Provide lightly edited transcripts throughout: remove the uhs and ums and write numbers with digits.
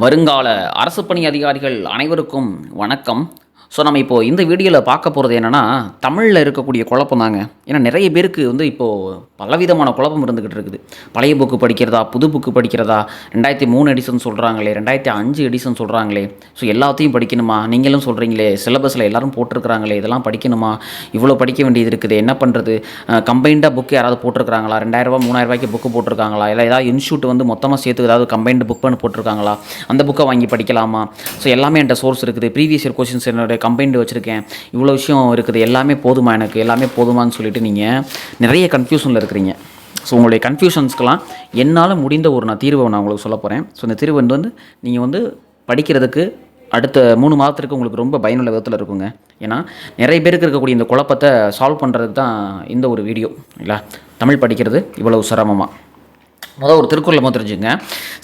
வருங்கால அரசு பணி அதிகாரிகள் அனைவருக்கும் வணக்கம். நம்ம இப்போது இந்த வீடியோவில் பார்க்க போகிறது என்னென்னா, தமிழில் இருக்கக்கூடிய குழப்பம் தாங்க. ஏன்னா நிறைய பேருக்கு இப்போது பலவிதமான குழப்பம் இருந்துக்கிட்டு இருக்குது. பழைய புக்கு படிக்கிறதா, புது புக்கு படிக்கிறதா, 2003 எடிஷன் சொல்கிறாங்களே, 2005 எடிஷன் சொல்கிறாங்களே, எல்லாத்தையும் படிக்கணுமா? நீங்களும் சொல்கிறீங்களே, சிலபஸில் எல்லோரும் போட்டிருக்கிறாங்களே, இதெல்லாம் படிக்கணுமா? இவ்வளோ படிக்க வேண்டியது இருக்குது, என்ன பண்ணுறது? கம்பைண்டாக புக்கு யாராவது போட்டிருக்கிறாங்களா? 2000 3000 புக்கு போட்டிருக்காங்களா? இல்லை ஏதாவது இன்ஸ்டியூட் மொத்தமாக சேர்த்து ஏதாவது கம்பைண்டு புக் பண்ணி போட்டிருக்காங்களா? அந்த புக்கை வாங்கி படிக்கலாமா? எல்லாமே என்கிட்ட சோர்ஸ் இருக்குது. ப்ரீவியஸ் இயர் கொஸ்டின்ஸ் என்னுடைய கம்பைண்டு வச்சுருக்கேன், இவ்வளோ விஷயம் இருக்குது, எல்லாமே போதுமா, எனக்கு எல்லாமே போதுமான்னு சொல்லிட்டு நீங்கள் நிறைய கன்ஃபியூஷனில் இருக்கிறீங்க. உங்களுடைய கன்ஃபியூஷன்ஸ்க்கெலாம் என்னால் முடிந்த நான் தீர்வை நான் உங்களுக்கு சொல்ல போகிறேன். இந்த தீர்வு நீங்கள் படிக்கிறதுக்கு அடுத்த 3 மாதத்திற்கு உங்களுக்கு ரொம்ப பயனுள்ள விதத்தில் இருக்குங்க. ஏன்னா நிறைய பேருக்கு இருக்கக்கூடிய இந்த குழப்பத்தை சால்வ் பண்ணுறதுக்கு தான் இந்த ஒரு வீடியோ இல்லை. தமிழ் படிக்கிறது இவ்வளவு சிரமமாக. ஒரு திருக்குறளை தெரிஞ்சுங்க.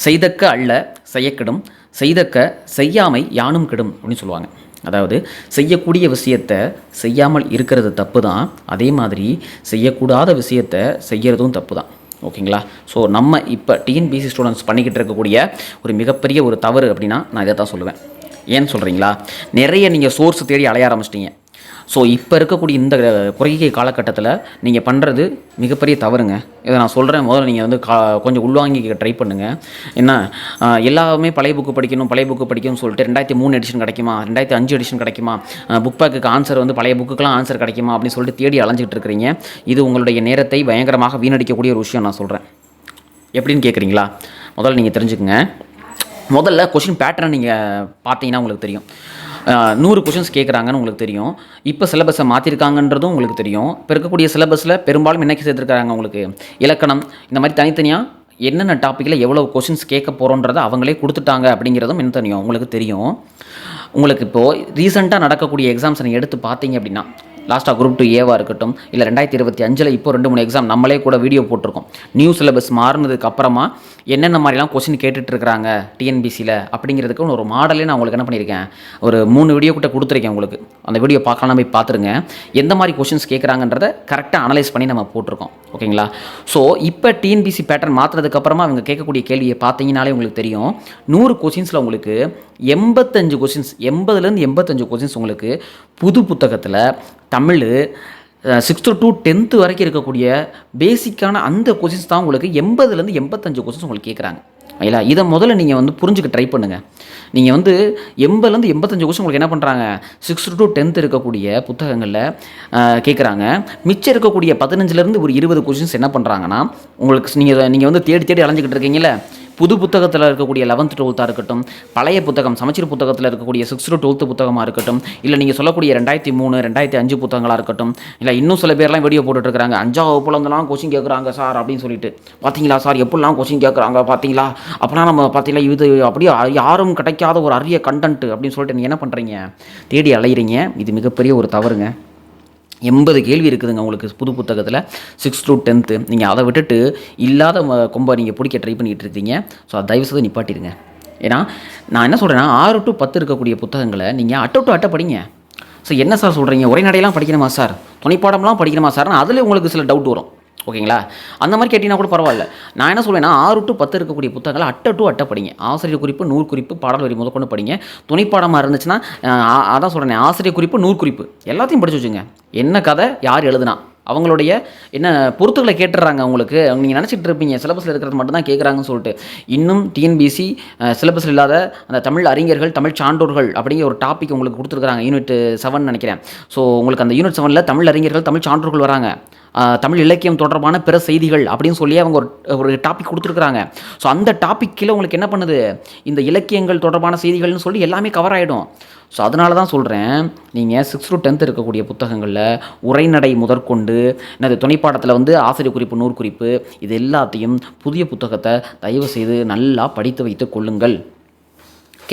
செய்தக்க அல்ல செய்யக்கிடும், செய்தக்க செய்யாமை யானும் கெடும் அப்படின்னு சொல்லுவாங்க. அதாவது செய்யக்கூடிய விஷயத்தை செய்யாமல் இருக்கிறது தப்பு தான், அதே மாதிரி செய்யக்கூடாத விஷயத்தை செய்கிறதும் தப்பு தான். ஓகேங்களா? நம்ம இப்போ டிஎன்பிசி ஸ்டூடெண்ட்ஸ் பண்ணிக்கிட்டு இருக்கக்கூடிய ஒரு மிகப்பெரிய ஒரு தவறு அப்படின்னா நான் இதை தான் சொல்லுவேன். ஏன்னு சொல்கிறீங்களா? நிறைய நீங்கள் சோர்ஸ் தேடி அலைய ஆரம்பிச்சிட்டிங்க. இப்போ இருக்கக்கூடிய இந்த குறுகிய காலகட்டத்தில் நீங்கள் பண்ணுறது மிகப்பெரிய தவறுங்க. இதை நான் சொல்கிறேன். முதல்ல நீங்கள் கொஞ்சம் உள்வாங்கி ட்ரை பண்ணுங்கள். என்ன எல்லாமே பழைய புக்கு படிக்கணும்னு சொல்லிட்டு 2003 எடிஷன் கிடைக்குமா, 2005 எடிஷன் கிடைக்குமா, புக் பேக்குக்கு ஆன்சர் பழைய புக்குக்கெலாம் ஆன்சர் கிடைக்குமா அப்படின்னு சொல்லிட்டு தேடி அலைஞ்சிட்டு இருக்கிறீங்க. இது உங்களுடைய நேரத்தை பயங்கரமாக வீணடிக்கக்கூடிய ஒரு விஷயம் நான் சொல்கிறேன். எப்படின்னு கேட்குறீங்களா? முதல்ல நீங்கள் தெரிஞ்சுக்கங்க. முதல்ல கொஷின் பேட்டர்ன் நீங்கள் பார்த்தீங்கன்னா உங்களுக்கு தெரியும். 100 கொஷின்ஸ் கேட்குறாங்கன்னு உங்களுக்கு தெரியும். இப்போ சிலபஸை மாற்றிருக்காங்கன்றதும் உங்களுக்கு தெரியும். இப்போ இருக்கக்கூடிய சிலபஸில் பெரும்பாலும் என்ன சேர்த்துருக்காங்க, உங்களுக்கு இலக்கணம் இந்த மாதிரி தனித்தனியாக என்னென்ன டாப்பிக்கில் எவ்வளோ கொஷின்ஸ் கேட்க போகிறோன்றதை அவங்களே கொடுத்துட்டாங்க அப்படிங்கிறதும் என்ன தெரியும், உங்களுக்கு தெரியும். உங்களுக்கு இப்போது ரீசெண்டாக நடக்கக்கூடிய எக்ஸாம்ஸை நீங்கள் எடுத்து பார்த்தீங்க அப்படின்னா, லாஸ்ட்டாக குரூப் 2 ஏவாக இருக்கட்டும், இல்லை 2025 இப்போ 2-3 எக்ஸாம் நம்மளே கூட வீடியோ போட்டிருக்கோம். நியூ சிலபஸ் மாறினதுக்கு அப்புறமா என்னென்ன மாதிரிலாம் கொஸ்டின் கேட்டுட்ருக்குறாங்க டிஎன்பிசியில் அப்படிங்கிறதுக்கு ஒரு மாடலே நான் உங்களுக்கு என்ன பண்ணியிருக்கேன், ஒரு 3 வீடியோ கிட்ட கொடுத்துருக்கேன் உங்களுக்கு. அந்த வீடியோ பார்க்கலாம், போய் பார்த்துருங்க. எந்த மாதிரி கொஸ்டின்ஸ் கேட்குறாங்கன்றதை கரெக்டாக அனலைஸ் பண்ணி நம்ம போட்டிருக்கோம். ஓகேங்களா? இப்போ டிஎன்பிசி பேட்டர்ன் மாற்றுறதுக்கப்புறமா அவங்க கேட்கக்கூடிய கேள்வியை பார்த்தீங்கனாலே உங்களுக்கு தெரியும். 100 கொஸ்டின்ஸில் உங்களுக்கு 85 கொஸ்டின்ஸ், 80லேருந்து 85 கொஸ்டின்ஸ் உங்களுக்கு புது புத்தகத்தில் தமிழ் 6th to 10th வரைக்கும் இருக்கக்கூடிய பேசிக்கான அந்த கொஸ்டின்ஸ் தான் உங்களுக்கு 80லேருந்து 85 கொஸ்டின்ஸ் உங்களுக்கு கேட்குறாங்க. இல்லையா? இதை முதல்ல நீங்கள் புரிஞ்சுக்க ட்ரை பண்ணுங்கள். நீங்கள் 80லேருந்து 85 கொஸ்டின் உங்களுக்கு என்ன பண்ணுறாங்க, 6th to 10th இருக்கக்கூடிய புத்தகங்களில் கேட்குறாங்க. மிச்சம் இருக்கக்கூடிய 15லேருந்து ஒரு 20 கொஸ்டின்ஸ் என்ன பண்ணுறாங்கன்னா, உங்களுக்கு நீங்கள் தேடி தேடி அலைஞ்சிக்கிட்டு இருக்கீங்களே, புது புத்தகத்தில் இருக்கக்கூடிய 11th 12th இருக்கட்டும், பழைய புத்தகம் சமச்சீர் புத்தகத்தில் இருக்கக்கூடிய 6th to 12th புத்தகமாக இருக்கட்டும், இல்லை நீங்கள் சொல்லக்கூடிய 2003 2005 புத்தகங்களாக இருக்கட்டும், இல்லை இன்னும் சில பேர்லாம் வீடியோ போட்டுட்ருக்காங்க, 5ஆம் வகுப்புலேருந்துலாம் கொஸ்டின் கேட்குறாங்க சார் அப்படின்னு சொல்லிட்டு. பார்த்தீங்களா சார் எப்படிலாம் கொஸ்டின் கேட்குறாங்க பார்த்தீங்களா? அப்படின்னா நம்ம பார்த்தீங்களா இது அப்படியே யாரும் கிடைக்காத ஒரு அரிய கண்டென்ட் அப்படின்னு சொல்லிட்டு நீங்கள் என்ன பண்ணுறீங்க, தேடி அலையிறீங்க. இது மிகப்பெரிய ஒரு தவறுங்க. 80 கேள்வி இருக்குதுங்க உங்களுக்கு புது புத்தகத்தில் 6th to 10th. நீங்கள் அதை விட்டுட்டு இல்லாத கொம்பை நீங்கள் பிடிக்க ட்ரை பண்ணிகிட்டு இருக்கீங்க. அதை தயவுசெய்து நிப்பாட்டிடுங்க. ஏன்னா நான் என்ன சொல்கிறேன்னா, 6 to 10 இருக்கக்கூடிய புத்தகங்களை நீங்கள் அட்டை படிங்க. என்ன சார் சொல்கிறீங்க, உரைநடையெல்லாம் படிக்கணுமா சார், துணைப்பாடம்லாம் படிக்கணுமா சார், அதில் உங்களுக்கு சில டவுட் வரும். ஓகேங்களா? அந்த மாதிரி கேட்டிங்கன்னா கூட பரவாயில்ல. நான் என்ன சொல்வேன்னா, 6 to 10 இருக்கக்கூடிய புத்தகங்களை அட்டை படிங்க. ஆசிரியர் குறிப்பு, நூல் குறிப்பு, பாடல் வரி முதற்கொண்டு படிங்க. துணைப்பாடமாக இருந்துச்சுன்னா அதான் சொல்கிறேன், ஆசிரியர் குறிப்பு, நூல் குறிப்பு எல்லாத்தையும் படிச்சு வச்சுங்க. என்ன கதை, யார் எழுதுனா, அவங்களுடைய என்ன பொறுத்துக்களை கேட்டுறாங்க. உங்களுக்கு நீங்கள் நினச்சிட்டு இருப்பீங்க சிலபஸில் இருக்கிறது மட்டும்தான் கேட்குறாங்கன்னு சொல்லிட்டு. இன்னும் டிஎன்பிசி சிலபஸில் இல்லாத அந்த தமிழ் அறிஞர்கள், தமிழ் சான்றோர்கள் அப்படிங்கிற ஒரு டாபிக் உங்களுக்கு கொடுத்துருக்குறாங்க. யூனிட் 7 நினைக்கிறேன். உங்களுக்கு அந்த யூனிட் 7ல் தமிழ் அறிஞர்கள், தமிழ் சான்றோர்கள் வராங்க. தமிழ் இலக்கியம் தொடர்பான பிற செய்திகள் அப்படின்னு சொல்லி அவங்க ஒரு டாபிக் கொடுத்துருக்குறாங்க. அந்த டாபிக் கீழே உங்களுக்கு என்ன பண்ணுது, இந்த இலக்கியங்கள் தொடர்பான செய்திகள்னு சொல்லி எல்லாமே கவர் ஆகிடும். அதனால தான் சொல்கிறேன், நீங்கள் 6th to 10th இருக்கக்கூடிய புத்தகங்களில் உரைநடை முதற்கொண்டு என்னது துணைப்பாடத்தில் ஆசிரியர் குறிப்பு, நூறு குறிப்பு, இது எல்லாத்தையும் புதிய புத்தகத்தை தயவு செய்து நல்லா படித்து வைத்து கொள்ளுங்கள்.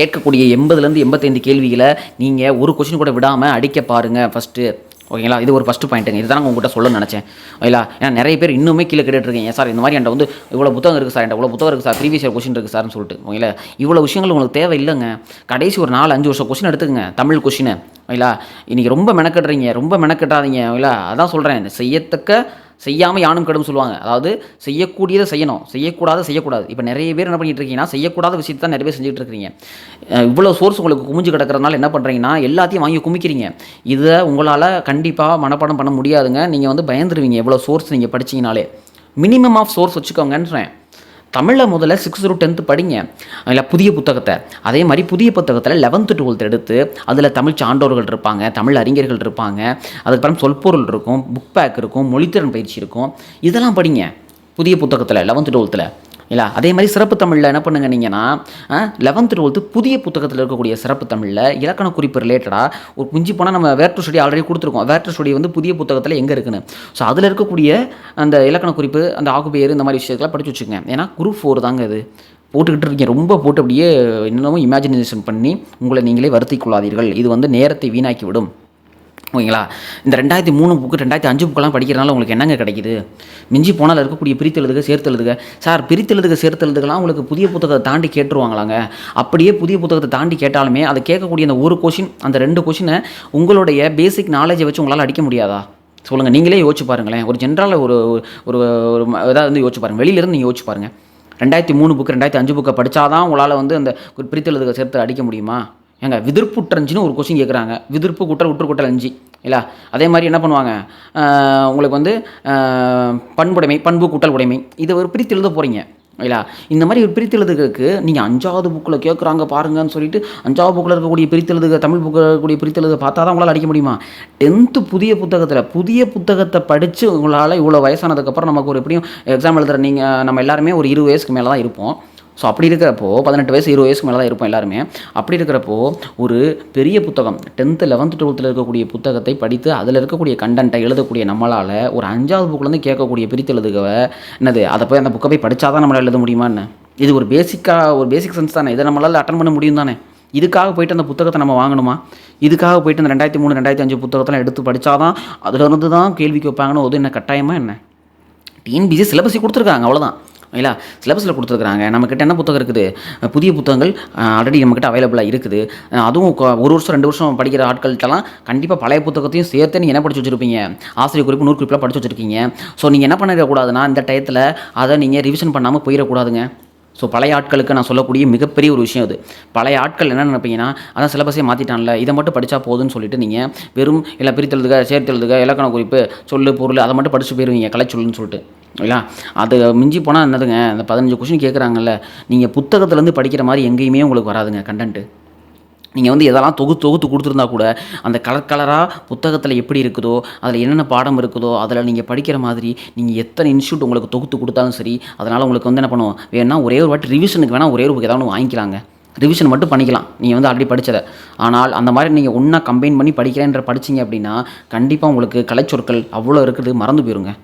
கேட்கக்கூடிய 80லேருந்து 85 கேள்விகளை நீங்கள் ஒரு கொஸ்டின் கூட விடாமல் அடிக்க பாருங்கள் ஃபஸ்ட்டு. ஓகேங்களா? இது ஒரு ஃபஸ்ட்டு பாயிண்ட்டுங்க. இதுதான் உங்கள்கிட்ட சொல்ல நினச்சேன். ஓகேங்களா? ஏன்னா நிறைய பேர் இன்னுமே கீழே கேட்டுருக்கீங்க, சார் இந்த மாதிரி என்கிட்ட இவ்வளோ புத்தகம் இருக்குது சார், என்கிட்ட இவ்வளோ புத்தகம் இருக்குது சார், ப்ரீவியஸ் இயர் கொஸ்டின் இருக்குது சார்னு சொல்லிட்டு. ஓகேங்களா? இவ்வளோ விஷயங்கள் உங்களுக்கு தேவை இல்லைங்க. கடைசி ஒரு 4-5 வருஷம் கொஸ்டின் எடுத்துக்கங்க, தமிழ் கொஸ்டின். ஓகேங்களா? இன்றைக்கி ரொம்ப மெனக்கட்டுறீங்க, ரொம்ப மெனக்கட்டாதீங்க. ஓகேங்களா? அதான் சொல்கிறேன், செய்யத்தக்க செய்யாமல் யானும் கெடும் சொல்லுவாங்க. அதாவது செய்யக்கூடியதை செய்யணும், செய்யக்கூடாத செய்யக்கூடாது. இப்போ நிறைய பேர் என்ன பண்ணிட்டு இருக்கீங்கன்னா, செய்யக்கூடாத விஷயத்தை தான் நிறைய பேர் செஞ்சுட்டு இருக்கிறீங்க. இவ்வளோ சோர்ஸ் உங்களுக்கு குமிஞ்சு கிடக்கிறதுனால என்ன பண்ணுறீங்கன்னா, எல்லாத்தையும் வாங்கி குமிக்கிறீங்க. இதை உங்களால் கண்டிப்பாக மனப்பாடம் பண்ண முடியாதுங்க. நீங்கள் வந்து பயந்துருவீங்க இவ்வளோ சோர்ஸ் நீங்கள் படிச்சிங்கனாலே. மினிமம் ஆஃப் சோர்ஸ் வச்சுக்கோங்கன்றேன். தமிழில் முதல்ல 6th to 10th படிங்க, இல்லை புதிய புத்தகத்தை. அதே மாதிரி புதிய புத்தகத்தில் 11th 12th எடுத்து அதில் தமிழ் சான்றோர்கள் இருப்பாங்க, தமிழ் அறிஞர்கள் இருப்பாங்க, அதுக்கப்புறம் சொற்பொருள் இருக்கும், புக் பேக் இருக்கும், மொழித்திறன் பயிற்சி இருக்கும். இதெல்லாம் படிங்க புதிய புத்தகத்தில் 11th 12th இல்லை. அதே மாதிரி சிறப்பு தமிழில் என்ன பண்ணுங்க நீங்கன்னா 11th 12th புதிய புத்தகத்தில் இருக்கக்கூடிய சிறப்பு தமிழில் இலக்கண குறிப்பு ரிலேட்டடாக ஒரு குஞ்சு போனால் நம்ம வேர் டு ஸ்டடி ஆல்ரெடி கொடுத்துருக்கோம். வேர் டு ஸ்டடி வந்து புதிய புத்தகத்தில் எங்கே இருக்குன்னு. ஸோ அதில் இருக்கக்கூடிய அந்த இலக்கண குறிப்பு, அந்த ஆகுபேர், இந்த மாதிரி விஷயத்தெல்லாம் படித்து வச்சுக்கோங்க. ஏன்னா குரூப் 4 தாங்க இது போட்டுக்கிட்டு இருக்கீங்க. ரொம்ப போட்டு அப்படியே இன்னமும் இமேஜினேஷன் பண்ணி உங்களை நீங்களே வருத்திக் கொள்ளாதீர்கள். இது வந்து நேரத்தை வீணாக்கி விடும். ஓகேங்களா? இந்த 2003 புக்கு 2005 புக்கெல்லாம் படிக்கிறனால உங்களுக்கு என்னங்க கிடைக்குது? மிஞ்சி போனால் இருக்கக்கூடிய பிரித்தெழுதுக சேர்த்தெழுதுக. சார் பிரித்தெழுதுக சேர்த்தெழுதுகலாம் உங்களுக்கு புதிய புத்தகத்தை தாண்டி கேட்டுருவாங்களாங்க? அப்படியே புதிய புத்தகத்தை தாண்டி கேட்டாலுமே அதை கேட்கக்கூடிய அந்த ஒரு கொஷின், அந்த 2 கொஷினை உங்களுடைய பேசிக் நாலேஜை வச்சு உங்களால் அடிக்க முடியாதா? சொல்லுங்கள். நீங்களே யோசிச்சு பாருங்களேன். ஒரு ஜென்ரலாக ஒரு ஒரு ஒரு ஏதாவது வந்து யோசிச்சு பாருங்கள். வெளியிலேருந்து நீங்கள் யோசிச்சு பாருங்கள். 2003 புக்கு 2005 புக்கை படித்தாதான் உங்களால் வந்து அந்த பிரித்தெழுதுக சேர்த்து அடிக்க முடியுமா? ஏங்க விதிர்ப்புற்றஞ்சுன்னு ஒரு கொஸ்டின் கேட்குறாங்க. விதிர்ப்பு குட்டல் உற்றுக்குட்டல் அஞ்சு இல்லை. அதே மாதிரி என்ன பண்ணுவாங்க, உங்களுக்கு வந்து பண்புடைமை, பண்பு குட்டல் உடைமை, இதை ஒரு பிரித்து எழுத போகிறீங்க இல்லை. இந்த மாதிரி ஒரு பிரித்து எழுதுகிறதுக்கு நீங்கள் 5வது புக்கில் கேட்குறாங்க பாருங்கன்னு சொல்லிட்டு 5வது புக்கில் இருக்கக்கூடிய பிரித்தெழுதுக, தமிழ் புக்கில் இருக்கக்கூடிய பிரித்தெழுதுக பார்த்தா தான் உங்களால் அடிக்க முடியுமா? 10th புதிய புத்தகத்தை படித்து உங்களால் இவ்வளோ வயசானதுக்கப்புறம் நமக்கு ஒரு எப்படியும் எக்ஸாம் எழுதுகிற நீங்கள் நம்ம எல்லாருமே ஒரு 20 வயசுக்கு மேலே தான் இருப்போம். ஸோ அப்படி இருக்கிறப்போ 18 வயசு 20 வயசுக்கு மேலே தான் இருப்போம் எல்லாருமே. அப்படி இருக்கிறப்போ ஒரு பெரிய புத்தகம் 10th 11th 12th இருக்கக்கூடிய புத்தகத்தை படித்து அதில் இருக்கக்கூடிய கண்டென்ட்டை எழுதக்கூடிய நம்மளால் ஒரு 5வது புக்கிலேருந்து கேட்கக்கூடிய பிரித்தெழுதுகவை என்னது, அதை போய் அந்த புக்கை போய் படித்தா தான் நம்மளால் எழுத முடியுமா என்ன? இது ஒரு பேசிக் சென்ஸ் தானே. இதை நம்மளால் அட்டன் பண்ண முடியும் தானே. இதுக்காக போய்ட்டு அந்த புத்தகத்தை நம்ம வாங்கணுமா? இதுக்காக போய்ட்டு அந்த 2003 2005 புத்தகத்தெல்லாம் எடுத்து படித்தா தான் அதிலிருந்து தான் கேள்விக்கு வைப்பாங்கன்னு அது என்ன கட்டாயமாக என்ன? டிஎன்பிசி சிலபஸை கொடுத்துருக்காங்க, அவ்வளோதான் இல்லை. சிலபஸில் கொடுத்துருக்குறாங்க. நம்மக்கிட்ட என்ன புத்தகம் இருக்குது? புதிய புத்தகங்கள் ஆல்ரெடி நம்மக்கிட்ட அவைலபிளாக இருக்குது. அதுவும் ஒரு வருஷம் 2 வருஷம் படிக்கிற ஆட்கள்கிட்டலாம் கண்டிப்பாக பழைய புத்தகத்தையும் சேர்த்து நீங்கள் என்ன படித்து வச்சுருப்பீங்க? ஆசிரியர் குறிப்பு, நூறு குறிப்பெலாம் படித்து வச்சுருக்கீங்க. ஸோ நீங்கள் என்ன பண்ணிடக்கூடாதுன்னா இந்த டயத்தில் அதை நீங்கள் ரிவிஷன் பண்ணாமல் போயிடக்கூடாதுங்க. ஸோ பழைய ஆட்களுக்கு நான் சொல்லக்கூடிய மிகப்பெரிய ஒரு விஷயம் அது. பழைய ஆட்கள் என்ன நினைப்பீங்கன்னா, அதான் சிலபஸே மாற்றிட்டான்ல, இதை மட்டும் படித்தா போதுன்னு சொல்லிட்டு நீங்கள் வெறும் இல்லை பிரித்தெழுதுக, சேர்த்தெழுதுக, இலக்கண குறிப்பு, சொல்லு, பொருள் அதை மட்டும் படித்து போயிடுவீங்க கலைச்சொல்லுன்னு சொல்லிட்டு இல்லையா. அது மிஞ்சி போனால் என்னதுங்க, அந்த 15 கொஷின் கேட்குறாங்கல்ல, நீங்கள் புத்தகத்துலேருந்து படிக்கிற மாதிரி எங்கேயுமே உங்களுக்கு வராதுங்க கண்டென்ட்டு. நீங்கள் வந்து எதெல்லாம் தொகுத்து கொடுத்துருந்தா கூட அந்த கலராக புத்தகத்தில் எப்படி இருக்குதோ, அதில் என்னென்ன பாடம் இருக்குதோ, அதில் நீங்கள் படிக்கிற மாதிரி நீங்கள் எத்தனை இன்ஸ்டியூட் உங்களுக்கு தொகுத்து கொடுத்தாலும் சரி, அதனால் உங்களுக்கு வந்து என்ன பண்ணுவோம், வேணால் ஒரே ஒரு வாட்டி ரிவிஷனுக்கு வேணால் ஒரே ஒரு ஏதாவது ஒன்று வாங்கிக்கலாங்க. ரிவிஷன் மட்டும் பண்ணிக்கலாம் நீங்கள் வந்து ஆல்ரெடி படித்ததை. ஆனால் அந்த மாதிரி நீங்கள் ஒன்றா கம்பைன் பண்ணி படிக்கிறேன்ற படிச்சிங்க அப்படின்னா கண்டிப்பாக உங்களுக்கு கலைச்சொற்கள் அவ்வளோ இருக்குது, மறந்து போயிருங்க.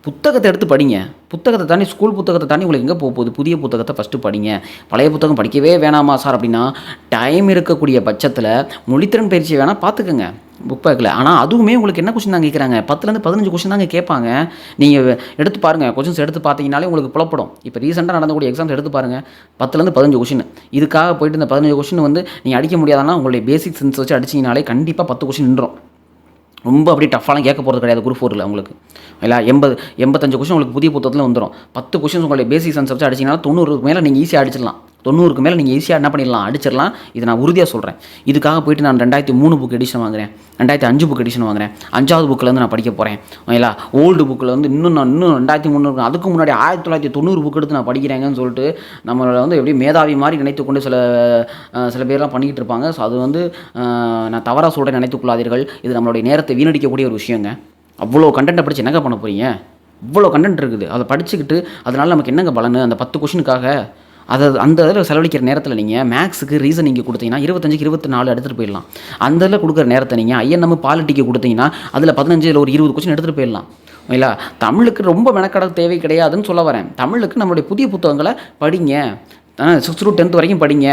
புத்தகத்தை எடுத்து படிங்க. புத்தகத்தை தாண்டி ஸ்கூல் புத்தகத்தை தாண்டி உங்களுக்கு எங்கே போகுது? புதிய புத்தகத்தை ஃபஸ்ட்டு படிங்க. பழைய புத்தகம் படிக்கவே வேணாமா சார் அப்படின்னா, டைம் இருக்கக்கூடிய பட்சத்தில் மொழித்திறன் பயிற்சி வேணால் பார்த்துக்குங்க புக் பேக்கில். ஆனால் அதுவுமே உங்களுக்கு என்ன கொஸ்டின் தான் கேட்குறாங்க? 10லேருந்து 15 கொஸ்டின் தாங்க கேட்பாங்க. நீங்கள் எடுத்து பாருங்கள், கொஸ்டின்ஸ் எடுத்து பார்த்தீங்கனாலே உங்களுக்கு புலப்படும். இப்போ ரீசெண்டாக நடந்தக்கூடிய எக்ஸாம்ஸ் எடுத்து பாருங்கள், 10லேருந்து 15 கொஸ்டின். இதுக்காக போயிட்டு இந்த 15 கொஸ்டின் வந்து நீங்கள் அடிக்க முடியாதுன்னா உங்களுடைய பேசிக் சென்ஸ் வச்சு அடிச்சிங்கனாலே கண்டிப்பாக 10 கொஸ்டின் நின்றோம். ரொம்ப அப்படி டஃப்பாலாம் கேட்க போகிறது கிடையாது குரூப் 4ல் உங்களுக்கு இல்லை. 85 கொஸ்டின் உங்களுக்கு புதிய புத்தகத்தில் வந்துடும். 10 கொஸ்டின்ஸ் உங்களுடைய பேசிக் சென்ஸ் வச்சு அடிச்சிங்கன்னா 90க்கு மேலே நீங்கள் ஈஸியாக அடிச்சிடலாம். 90க்கு மேலே நீங்கள் ஈஸியாக என்ன பண்ணிடலாம், அடிச்சிடலாம். இதை நான் உறுதியாக சொல்கிறேன். இதுக்காக போயிட்டு நான் 2003 புக் எடிஷன் வாங்குகிறேன், 2005 புக் எடிஷன் வாங்குகிறேன், 5வது புக்கிலேருந்து நான் படிக்க போகிறேன் இல்லை. ஓல்டு புக்கில் வந்து இன்னும் 2003 இருக்கும், அதுக்கு முன்னாடி 1990 புக் எடுத்து நான் படிக்கிறேங்கன்னு சொல்லிட்டு நம்மளை வந்து எப்படி மேதாவி மாதிரி நினைத்து கொண்டு சில பேர்லாம் பண்ணிக்கிட்டு இருப்பாங்க. ஸோ அது வந்து நான் தவறாக சொல்கிறேன், நினைத்துக்கொள்ளாதீர்கள். இது நம்மளுடைய நேரத்தை வீணடிக்கக்கூடிய ஒரு விஷயங்க. அவ்வளோ கண்டென்ட்டை படித்து என்னங்க பண்ண போகிறீங்க? இவ்வளோ கண்டென்ட் இருக்குது, அதை படிச்சுக்கிட்டு அதனால் நமக்கு என்னங்க பலன்? அந்த 10 கொஷினுக்காக அந்த இதில் செலவழிக்கிற நேரத்தில் நீங்கள் மேக்ஸுக்கு ரீசனிங்கு கொடுத்தீங்கன்னா 25க்கு 24 எடுத்துகிட்டு போயிடலாம். அந்த இதில் கொடுக்குற நேரத்தை நீங்கள் ஐஎன்எம் பாலிட்டிக்கு கொடுத்தீங்கன்னா அதில் 15 ஒரு 20 கொஸ்டின் எடுத்துகிட்டு போயிடலாம் இல்லை. தமிழுக்கு ரொம்ப மெனக்கட தேவை கிடையாதுன்னு சொல்ல வரேன். தமிழுக்கு நம்மளுடைய புதிய புத்தகங்களை படிங்க. 6th to 10th வரைக்கும் படிங்க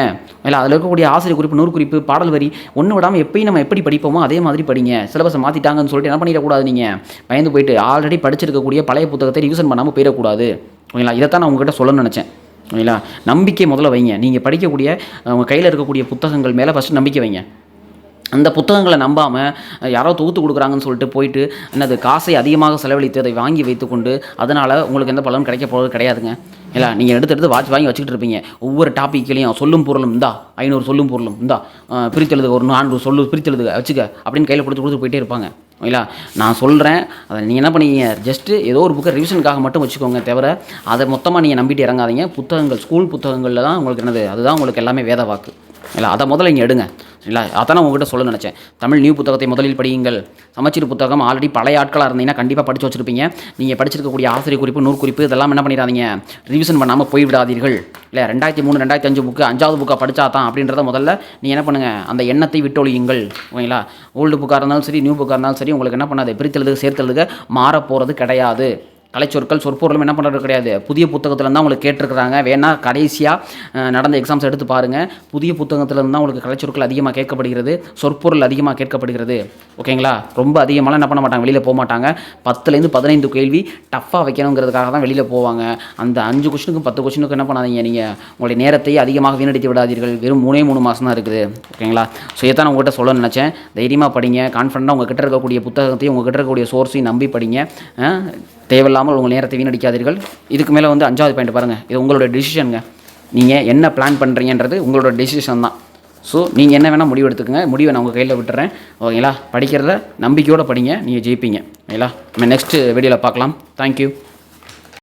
இல்லை. அதில் இருக்கக்கூடிய ஆசிரியர் குறிப்பு, நூறு குறிப்பு, பாடல் வரி ஒன்று விடாமல் எப்பயும் நம்ம எப்படி படிப்போமோ அதே மாதிரி படிங்க. சிலபஸை மாற்றிட்டாங்கன்னு சொல்லிட்டு என்ன பண்ணிடக்கூடாது, நீங்கள் பயந்து போயிட்டு ஆல்ரெடி படிச்சிருக்கக்கூடிய பழைய புத்தகத்தை ரிவிஷன் பண்ணாமல் போயிடக்கூடாது ஓகேங்களா. இதைத்தான் நான் உங்கள்கிட்ட சொல்லணும்னு நினச்சேன் ஓகேங்களா. நம்பிக்கை முதல்ல வைங்க. நீங்கள் படிக்கக்கூடிய உங்கள் கையில் இருக்கக்கூடிய புத்தகங்கள் மேலே ஃபஸ்ட்டு நம்பிக்கை வைங்க. அந்த புத்தகங்களை நம்பாமல் யாரோ தொகுத்து கொடுக்குறாங்கன்னு சொல்லிட்டு போயிட்டு என்னது காசை அதிகமாக செலவழித்து அதை வாங்கி வைத்துக்கொண்டு அதனால் உங்களுக்கு எந்த பலனும் கிடைக்க போகிறது கிடையாதுங்க. இல்லை நீங்கள் எடுத்து வாங்கி வச்சுக்கிட்டு இருப்பீங்க. ஒவ்வொரு டாப்பிக்லையும் சொல்லும் பொருளும் இந்தா 500 சொல்லும் பொருளும் இந்தா பிரித்தெழுதுக ஒரு 400 சொல்லு பிரித்தெழுதுக வச்சுக்க அப்படின்னு கையில் கொடுத்து போயிட்டே இருப்பாங்க. ஓகேங்களா? நான் சொல்கிறேன், அதை நீங்கள் என்ன பண்ணீங்க, ஜஸ்ட்டு ஏதோ ஒரு புக்கை ரிவிஷனுக்காக மட்டும் வச்சுக்கோங்க தவிர அதை மொத்தமாக நீங்கள் நம்பிட்டு இறங்காதீங்க. புத்தகங்கள் ஸ்கூல் புத்தகங்களில் தான் உங்களுக்கு என்னது, அதுதான் உங்களுக்கு எல்லாமே வேத வாக்கு. இல்லை அதை முதல்ல இங்கே எடுங்க. இல்லை அதான் நான் உங்கள்கிட்ட சொல்ல நினச்சேன். தமிழ் நியூ புத்தகத்தை முதலில் படியுங்கள். சமச்சீர் புத்தகம் ஆல்ரெடி பழைய ஆட்களாக இருந்தீங்கன்னா கண்டிப்பாக படித்து வச்சுருப்பீங்க. நீங்கள் படிச்சிருக்கக்கூடிய ஆசிரியர் குறிப்பு, நூறு குறிப்பு இதெல்லாம் என்ன பண்ணிடாதீங்க, ரிவிஷன் பண்ணாமல் போய்விடாதீர்கள். இல்லை 2003 2005 புக்கு 5வது புக்காக படித்தா தான் அப்படின்றத முதல்ல நீங்கள் என்ன பண்ணுங்கள், அந்த எண்ணத்தை விட்டொழியுங்கள். ஓகேங்களா? ஓல்டு புக்காக இருந்தாலும் சரி, நியூ புக்காக இருந்தாலும் சரி, உங்களுக்கு என்ன பண்ணாது, பிரித்தெழுதுக சேர்த்தெழுதுக மாறப்போகிறது கிடையாது. கலைச்சொற்கள் சொற்பொருளும் என்ன பண்ணுறது கிடையாது, புதிய புத்தகத்தில் தான் உங்களுக்கு கேட்டிருக்கிறாங்க. வேணால் கடைசியாக நடந்த எக்ஸாம்ஸ் எடுத்து பாருங்கள். புதிய புத்தகத்தில் தான் உங்களுக்கு கலைச்சொற்கள் அதிகமாக கேட்கப்படுகிறது, சொற்பொருள் அதிகமாக கேட்கப்படுகிறது. ஓகேங்களா? ரொம்ப அதிகமாக என்ன பண்ண மாட்டாங்க, வெளியில் போக மாட்டாங்க. 10லேருந்து 15 கேள்வி டஃப்பாக வைக்கணுங்கிறதுக்காக தான் வெளியில் போவாங்க. அந்த 5 கொஷினுக்கும் 10 கொஷினுக்கும் என்ன பண்ணாதீங்க, நீங்கள் உங்களுடைய நேரத்தை அதிகமாக வீணடித்து விடாதீர்கள். வெறும் 3 மாதம் தான் இருக்குது. ஓகேங்களா? ஸோ இதை நான் உங்கள்கிட்ட சொல்ல நினச்சேன். தைரியமாக படிங்க. கான்ஃபிடண்ட்டாக உங்கள் கிட்ட இருக்கக்கூடிய புத்தகத்தையும் உங்கள் கிட்ட இருக்கக்கூடிய சோர்ஸையும் நம்பி படிங்க. தேவையில்லாமல் உங்கள் நேரத்தை வீணடிக்காதீர்கள். இதுக்கு மேலே 5வது பாயிண்ட் பாருங்கள், இது உங்களோட டெசிஷனுங்க. நீங்கள் என்ன பிளான் பண்ணுறீங்கன்றது உங்களோட டெசிஷன் தான். ஸோ நீங்கள் என்ன வேணால் முடிவு எடுத்துக்கங்க. முடிவை நான் உங்கள் கையில் விட்டுறேன். ஓகேங்களா? படிக்கிறத நம்பிக்கையோடு படிங்க, நீங்கள் ஜெயிப்பீங்க. ஓகேங்களா? நம்ம நெக்ஸ்ட் வீடியோவில் பார்க்கலாம். தேங்க்யூ.